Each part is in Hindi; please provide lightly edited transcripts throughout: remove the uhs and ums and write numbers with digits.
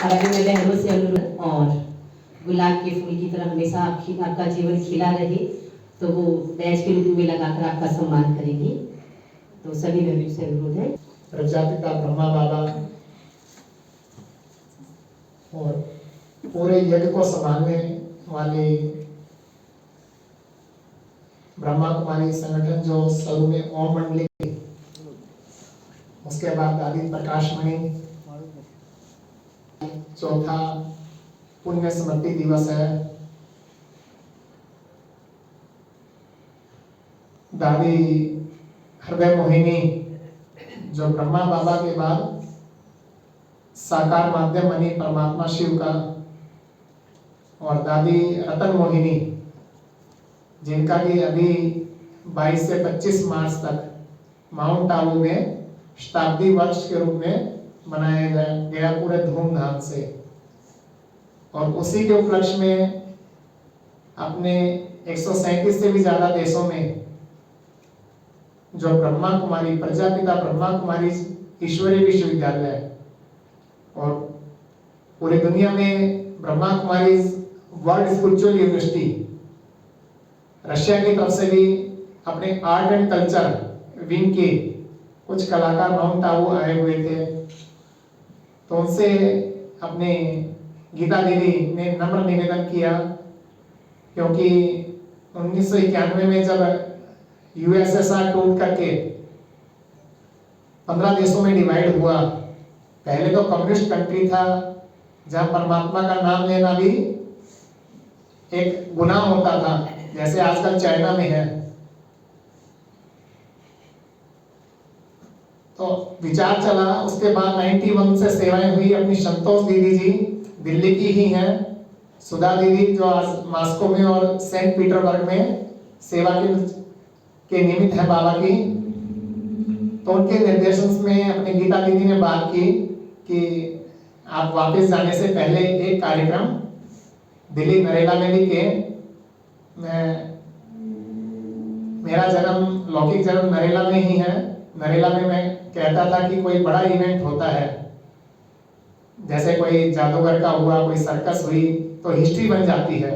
और अभी मैं बहनों से अनुरोध और गुलाब के फूल की तरह हमेशा आपका जीवन खिला रहे, तो वो बैच के रूप में लगाकर आपका सम्मान करेंगी। तो सभी बहनों से अनुरोध है। प्रजापिता ब्रह्मा बाबा और पूरे यज्ञ को संभालने वाले ब्रह्मा कुमारी संगठन जो शुरू में ओम मंडली, उसके बाद दादी प्रकाश मणि, चौथा पुण्य स्मृति दिवस है, दादी हृदय मोहिनी जो ब्रह्मा बाबा के बाद साकार माध्यम बनी परमात्मा शिव का, और दादी रतन मोहिनी जिनका कि अभी 22 से 25 मार्च तक माउंट आबू में शताब्दी वर्ष के रूप में मनाया गया पूरे धूमधाम से। और उसी के उपलक्ष्य में अपने 137 से भी ज्यादा देशों में जो ब्रह्मा कुमारी प्रजापिता ब्रह्मा कुमारी ईश्वरीय विश्वविद्यालय और पूरी दुनिया में Brahma Kumari world spiritual university, Russia की तरफ से भी अपने आर्ट एंड कल्चर विंग के कुछ कलाकार माउंट आबू आए हुए थे। तो उनसे अपने गीता दीदी ने नम्र निवेदन किया, क्योंकि 1991 में जब यूएसएसआर टूट करके 15 देशों में डिवाइड हुआ, पहले तो कम्युनिस्ट कंट्री था जहां परमात्मा का नाम लेना भी एक गुनाह होता था, जैसे आजकल चाइना में है। तो विचार चला, उसके बाद 91 से सेवाएं हुई अपनी संतोष दीदी जी दिल्ली की ही हैं, सुधा दीदी जो आज मॉस्को में और सेंट पीटरबर्ग में सेवा के निमित्त है बाबा की। तो उनके निर्देशन में अपनी गीता दीदी ने बात की कि आप वापस जाने से पहले एक कार्यक्रम दिल्ली नरेला में भी के, मेरा जन्म लौकिक जन्म नरेला में ही है। नरेला में मैं कहता था कि कोई बड़ा इवेंट होता है, जैसे कोई जादूगर का हुआ, कोई सर्कस हुई, तो हिस्ट्री बन जाती है।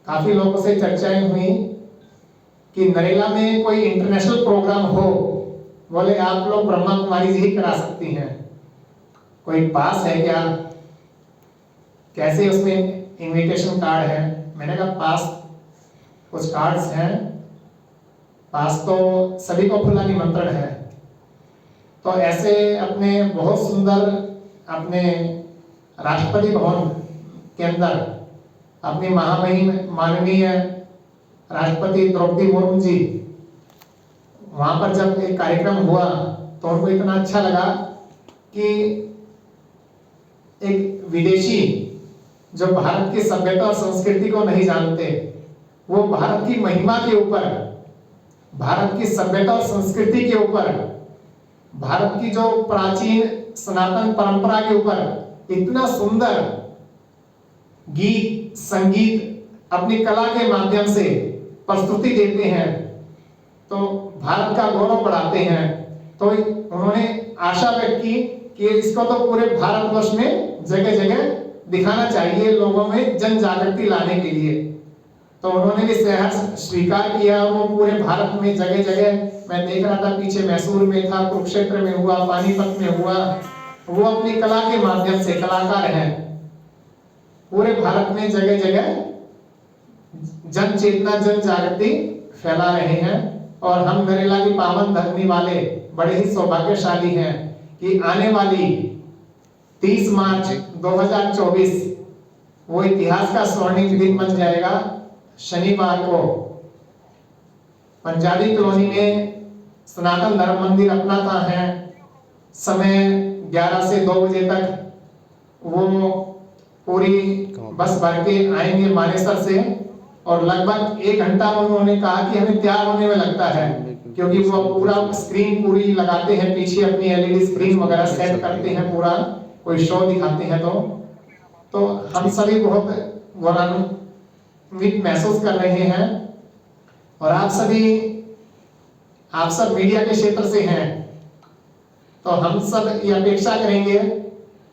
काफी लोगों से चर्चाएं हुई कि नरेला में कोई इंटरनेशनल प्रोग्राम हो, बोले आप लोग ब्रह्मा कुमारी जी ही करा सकती हैं, कोई पास है क्या, कैसे उसमें इनविटेशन कार्ड है। मैंने कहा पास कुछ कार्ड्स हैं, पास तो सभी को खुला निमंत्रण है। तो ऐसे अपने बहुत सुंदर अपने राष्ट्रपति भवन के अंदर अपनी महामहिम माननीय राष्ट्रपति द्रौपदी मुर्मू जी, वहां पर जब एक कार्यक्रम हुआ तो उनको इतना अच्छा लगा कि एक विदेशी जो भारत की सभ्यता और संस्कृति को नहीं जानते, वो भारत की महिमा के ऊपर, भारत की सभ्यता और संस्कृति के ऊपर, भारत की जो प्राचीन सनातन परंपरा के ऊपर इतना सुंदर गीत संगीत अपनी कला के माध्यम से प्रस्तुति देते हैं, तो भारत का गौरव बढ़ाते हैं। तो उन्होंने आशा व्यक्त की कि इसको तो पूरे भारतवर्ष में जगह जगह दिखाना चाहिए, लोगों में जन जागृति लाने के लिए। तो उन्होंने भी शहर स्वीकार किया, वो पूरे भारत में जगह जगह, मैं देख रहा था पीछे मैसूर में था, कुरुक्षेत्र में हुआ, पानीपत में हुआ। वो अपनी कला के माध्यम से कलाकार हैं, पूरे भारत में जगह जगह जन चेतना जन जागृति फैला रहे हैं। और हम नरेला की पावन धरनी वाले बड़े ही सौभाग्यशाली हैं कि आने वाली 30 मार्च 2024 वो इतिहास का स्वर्णिम दिन बन जाएगा। शनिवार को पंजाबी कॉलोनी में सनातन धर्म मंदिर अपना था है, समय 11 से 2 बजे तक वो पूरी बस भर के आएंगे मानेसर से, और लगभग 1 घंटा उन्होंने कहा कि हमें तैयार होने में लगता है, क्योंकि वो पूरा स्क्रीन पूरी लगाते हैं, पीछे अपनी एलईडी स्क्रीन वगैरह सेट करते हैं, पूरा कोई शो दिखाते हैं। तो हम सभी बहुत गौरवान्वित महसूस कर रहे हैं। और आप सब मीडिया के क्षेत्र से हैं, तो हम सब ये अपेक्षा करेंगे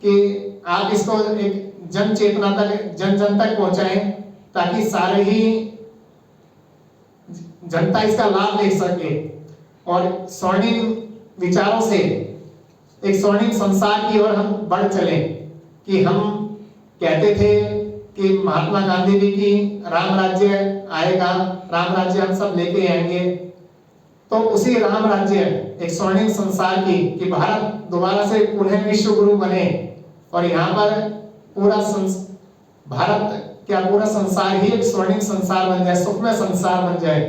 कि आप इसको एक जन चेतना तक, जन जन तक पहुंचाएं, ताकि सारे ही जनता इसका लाभ ले सके और स्वर्णिम विचारों से एक स्वर्णिम संसार की ओर हम बढ़ चले। कि हम कहते थे कि महात्मा गांधी जी की राम राज्य आएगा, राम राज्य हम सब लेके आएंगे, तो उसी राम राज्य एक स्वर्णिम संसार की, कि भारत दोबारा से पुनः विश्व गुरु बने और यहाँ पर पूरा भारत क्या पूरा संसार ही एक स्वर्णिम संसार बन जाए, सुखमय संसार बन जाए।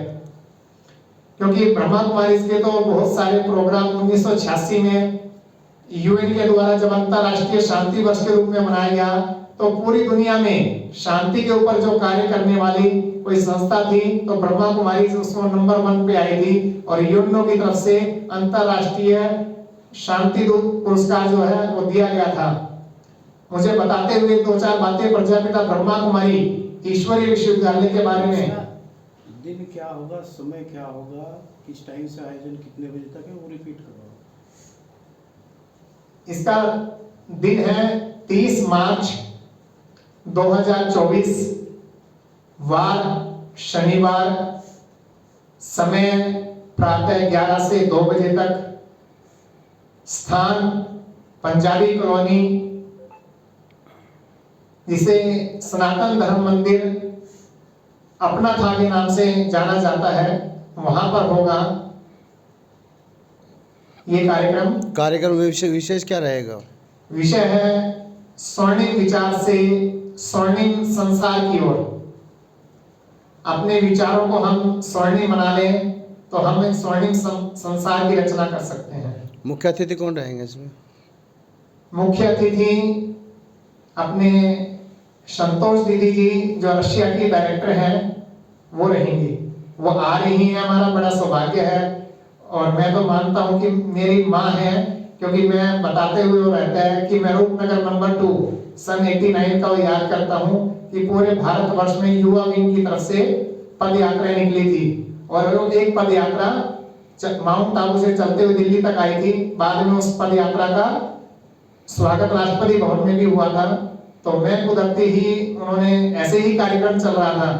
क्योंकि ब्रह्मा कुमारी के तो बहुत सारे प्रोग्राम 1986 में यूएन के द्वारा जब अंतरराष्ट्रीय शांति वर्ष के रूप में मनाया गया, तो पूरी दुनिया में शांति के ऊपर जो कार्य करने वाली कोई संस्था थी, तो ब्रह्मा कुमारी उसमें नंबर 1 पे आई थी और यूएनओ की तरफ से अंतरराष्ट्रीय शांति दूत पुरस्कार जो है वो दिया गया था। मुझे बताते हुए 2-4 बातें प्रजापिता ब्रह्मा कुमारी ईश्वरीय विश्वविद्यालय के बारे में। दिन क्या होगा, समय क्या होगा, किस टाइम से आयोजन कितने बजे तक है, वो रिपीट करो। इसका दिन है 30 मार्च 2024, वार शनिवार, समय प्रातः 11 से 2 बजे तक, स्थान पंजाबी कॉलोनी, जिसे सनातन धर्म मंदिर अपना था के नाम से जाना जाता है, वहां पर होगा ये कार्यक्रम। विशेष क्या रहेगा? विषय है स्वर्णिम विचार से स्वर्णिम संसार की ओर। अपने विचारों को हम स्वर्णिम बना लें तो हम एक स्वर्णिम संसार की रचना कर सकते हैं। मुख्य अतिथि कौन रहेंगे इसमें? मुख्य अतिथि अपने संतोष दीदी जी जो रशिया की डायरेक्टर हैं वो रहेंगी। वो आ रही हैं, हमारा बड़ा सौभाग्य है और मैं तो मानता हूं कि मेरी माँ है, क्योंकि मैं बताते हुए वो रहता है कि मैं रूपनगर नंबर 2 सन 89 का वो याद करता हूं कि पूरे भारतवर्ष में युवा विंग की तरफ से पद यात्रा निकली थी और वो एक पद यात्रा माउंट आबू से चलते हुए दिल्ली तक आई थी। बाद में उस पद यात्रा का स्वागत राष्ट्रपति भवन में भी हुआ था। तो मैं कुदरती ही उन्होंने ऐसे ही कार्यक्रम चल रहा था,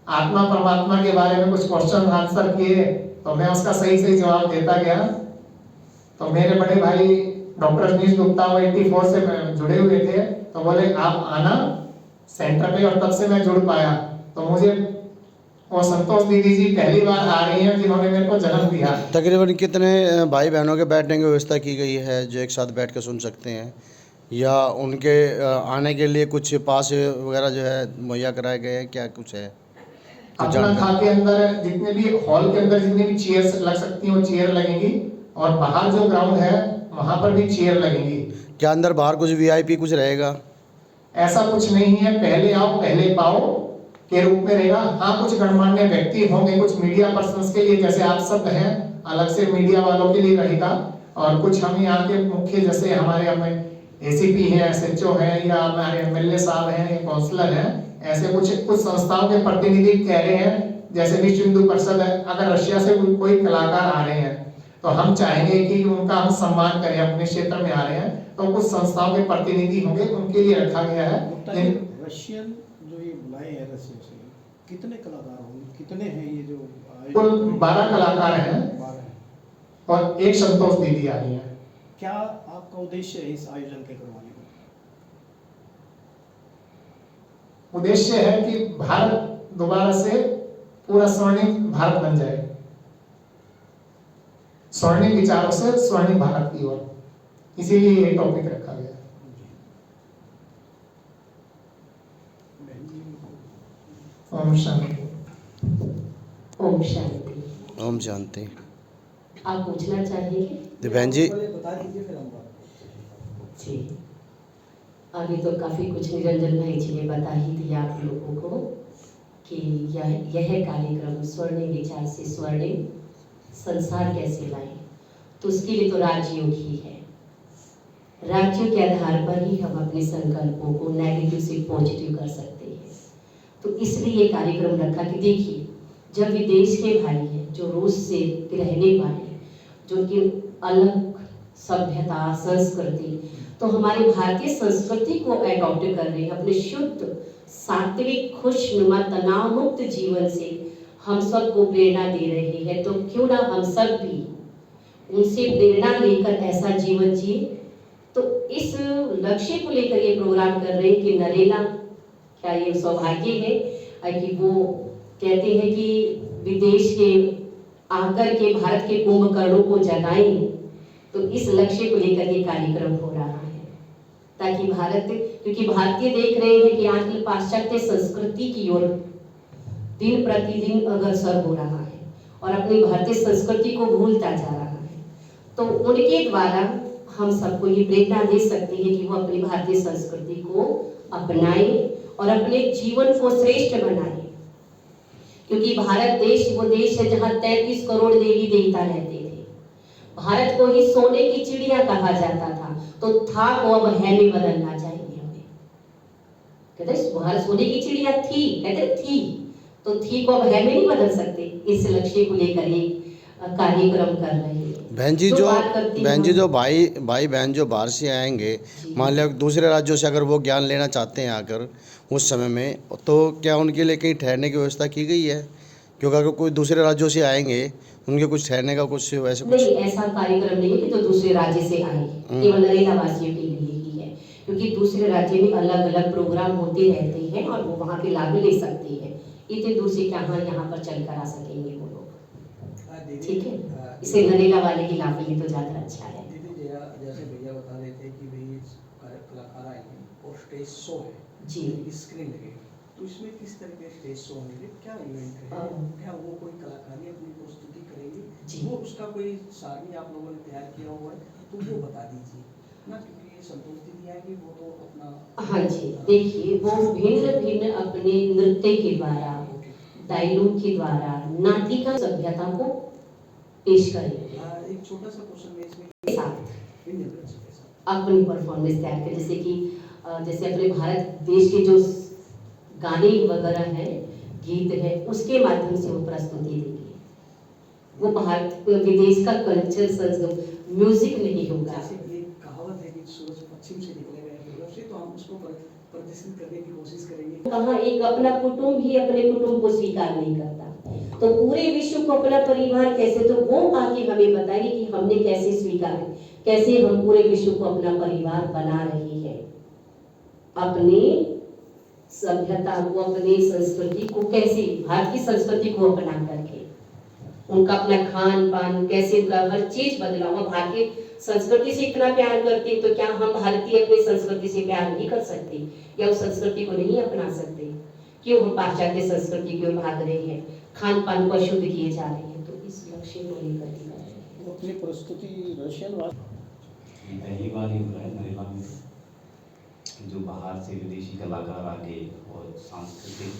आत्मा परमात्मा के बारे में कुछ क्वेश्चन आंसर किए, तो मैं उसका सही सही जवाब देता गया। तो मेरे बड़े भाई डॉक्टर रजनीश गुप्ता वो 84 से जुड़े हुए थे, तो बोले आप आना सेंटर पे, और तब से मैं जुड़ पाया। तो मुझे वो संतोष दीदी जी पहली बार आ रही हैं जिन्होंने मेरे को जन्म दिया। तकरीबन कितने भाई बहनों के बैठने की व्यवस्था की गई है जो एक साथ बैठ कर सुन सकते हैं, या उनके आने के लिए कुछ पास वगैरह जो है मुहैया कराए गए हैं, क्या कुछ है? अपना था के अंदर जितने भी हॉल के अंदर जितनी भी चेयर्स लग सकती हैं वो चेयर लगेंगी, और बाहर जो ग्राउंड है वहां पर भी चेयर लगेंगी। क्या अंदर बाहर कुछ वीआईपी कुछ रहेगा? ऐसा कुछ नहीं है, पहले आओ पहले पाओ के रूप में रहेगा। हाँ, कुछ गणमान्य व्यक्ति होंगे, कुछ मीडिया पर्सन्स के लिए, जैसे आप सब हैं, अलग से मीडिया वालों के लिए रहेगा, और कुछ हम यहाँ के मुख्य जैसे हमारे एसीपी हैं, एसएचओ हैं, या हमारे एमएलए साहब हैं, या काउंसलर हैं, ऐसे कुछ संस्थाओं के प्रतिनिधि कह रहे हैं, जैसे विश्व हिंदू परिषद है। अगर रशिया से कोई कलाकार आ रहे हैं तो हम चाहेंगे कि उनका हम सम्मान करें, अपने क्षेत्र में आ रहे हैं तो कुछ संस्थाओं के प्रतिनिधि होंगे, उनके लिए रखा गया है। रशियन जो ये बुलाए हैं रशिया से, कितने कलाकार होंगे, कितने हैं ये जो? कुल 12 कलाकार हैं 12 और एक संतोष दीदी आ रही है। क्या आपका उद्देश्य है इस आयोजन के करवाने का? उद्देश्य है कि भारत दोबारा से पूरा स्वर्णिम भारत बन जाए, स्वर्णिम विचारों से स्वर्णिम भारत की ओर, इसीलिए ये टॉपिक रखा गया। ओम शांति। ओम शांति। ओम शांति। आप पूछना चाहिए? दिव्यांग जी बता दीजिए फिर हम बात। जी, अभी तो काफ़ी कुछ निरंजन भाई जी ने बता ही दिया आप लोगों को कि यह कार्यक्रम स्वर्णिम विचार से स्वर्णिम संसार कैसे लाए। तो उसके लिए तो राजयोग ही है। राज्यों के आधार पर ही हम अपने संकल्पों को नेगेटिव से पॉजिटिव कर सकते हैं। तो इसलिए ये कार्यक्रम रखा कि देखिए, जब विदेश के भाई हैं जो रूस से रहने वाले, जो कि अलग सभ्यता संस्कृति, तो हमारी भारतीय संस्कृति को अडॉप्ट कर रहे हैं। अपने शुद्ध सात्विक खुशनुमा तनाव मुक्त जीवन से हम सबको प्रेरणा दे रही है। तो क्यों ना हम सब भी उनसे प्रेरणा लेकर ऐसा जीवन जिए। तो इस लक्ष्य को लेकर ये प्रोग्राम कर रहे हैं कि नरेला, क्या ये सौभाग्य है कि वो कहते हैं कि विदेश के आकर के भारत के कुंभकर्णों को जगाएं। तो इस लक्ष्य को लेकर ये कार्यक्रम हो रहा है ताकि भारत, क्योंकि भारतीय देख रहे हैं कि आजकल पाश्चात्य संस्कृति की ओर दिन प्रतिदिन अग्रसर हो रहा है और अपनी भारतीय संस्कृति को भूलता जा रहा है। तो उनके द्वारा हम सबको ये प्रेरणा दे सकते हैं कि वो अपनी भारतीय संस्कृति को अपनाएं और अपने जीवन को श्रेष्ठ बनाएं। क्योंकि भारत देश वो देश है जहाँ 33 करोड़ देवी देवता रहते थे। भारत को ही सोने की चिड़िया कहा जाता था, तो था को अब है में बदलना चाहिए हमें। कहते भारत सोने की चिड़िया थी, कहते थी, तो थी को अब है में नहीं बदल सकते। इस लक्ष्य को लेकर ये कार्यक्रम कर रहे हैं। बहन जी जो भाई बहन जो बाहर से आएंगे, मान लिया दूसरे राज्यों से अगर वो ज्ञान लेना चाहते हैं आकर उस समय में, तो क्या उनके लिए कहीं ठहरने की व्यवस्था की गई है? क्योंकि अगर कोई दूसरे राज्यों से आएंगे उनके कुछ ठहरने का कुछ वैसे कुछ नहीं, ऐसा कार्यक्रम नहीं है कि तो दूसरे राज्य से आए, केवल नरेला वासियों के लिए ही है। क्योंकि दूसरे राज्य में अलग अलग प्रोग्राम होते रहते हैं और वो वहाँ के लाभ ले सकते हैं। इतनी दूर से कहाँ यहाँ पर चल कर आ सकेंगे वो लोग, ठीक है। इसे नरेला वाले की लाभ ले तो ज़्यादा अच्छा है। दीदी जैसे भैया बता रहे थे कि भाई कलाकार आएंगे और स्टेज शो है जी, स्क्रीन लगेगी, तो इसमें किस तरह के स्टेज शो होंगे, क्या इवेंट है, क्या वो कोई कलाकारी अपनी प्रस्तुति करेंगे जी। वो उसका कोई सारणी आप लोगों ने तैयार किया हुआ है तो वो बता दीजिए ना, क्योंकि ये संतोष दीदी आएंगी वो तो अपना। हाँ जी, देखिए वो भिन्न भिन्न अपने नृत्य के द्वारा, डायलॉग के द्वारा नाटिका सभ्यता को पेश करेंगे। एक छोटा सा क्वेश्चन है इसमें अपनी परफॉर्मेंस तैयार करें, जैसे कि जैसे अपने भारत देश के जो गाने वगैरह हैं, गीत है, उसके माध्यम से वो प्रस्तुति देंगे। वो भारत विदेश का कल्चर म्यूजिक नहीं होगा। जैसे ये कहावत है कि सूरज पश्चिम से निकलेगा से, तो हम उसको प्रदर्शित करने की कोशिश करेंगे। कहाँ एक अपना कुटुंब ही अपने कुटुंब को स्वीकार नहीं करता, तो पूरे विश्व को अपना परिवार कैसे, तो वो आके हमें बताएगी कि हमने कैसे स्वीकार, कैसे हम पूरे विश्व को अपना परिवार बना रहे हैं, अपनी सभ्यता को, अपनी संस्कृति को कैसे, भारत की संस्कृति को अपना करके उनका अपना खान पान कैसे, उनका हर चीज बदला हुआ। भारतीय संस्कृति से इतना प्यार करते तो क्या हम भारतीय अपनी संस्कृति से प्यार नहीं कर सकते या उस संस्कृति को नहीं अपना सकते? क्यों हम पाश्चात्य संस्कृति की ओर भाग रहे हैं, खान पान को अशुद्ध किए जा रहे हैं? तो इस लक्ष्य को लेकर ही कर रहे हैं। वो अपनी प्रस्तुति रशियन पहली बार ही हुआ है नरेला में जो बाहर से विदेशी कलाकार आके और सांस्कृतिक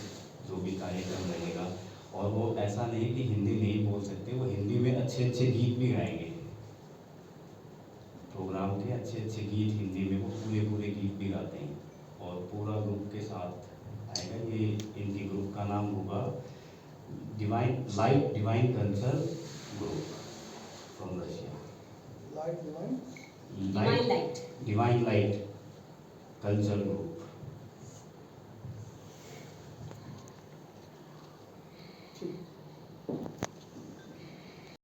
जो भी कार्यक्रम रहेगा, और वो ऐसा नहीं कि हिंदी नहीं बोल सकते, वो हिंदी में अच्छे अच्छे गीत भी गाएंगे। प्रोग्राम के अच्छे अच्छे गीत हिंदी में वो पूरे गीत भी गाते हैं और पूरा ग्रुप के साथ आएगा। ये इनके ग्रुप का नाम होगा divine culture group from Russia. Divine light culture group.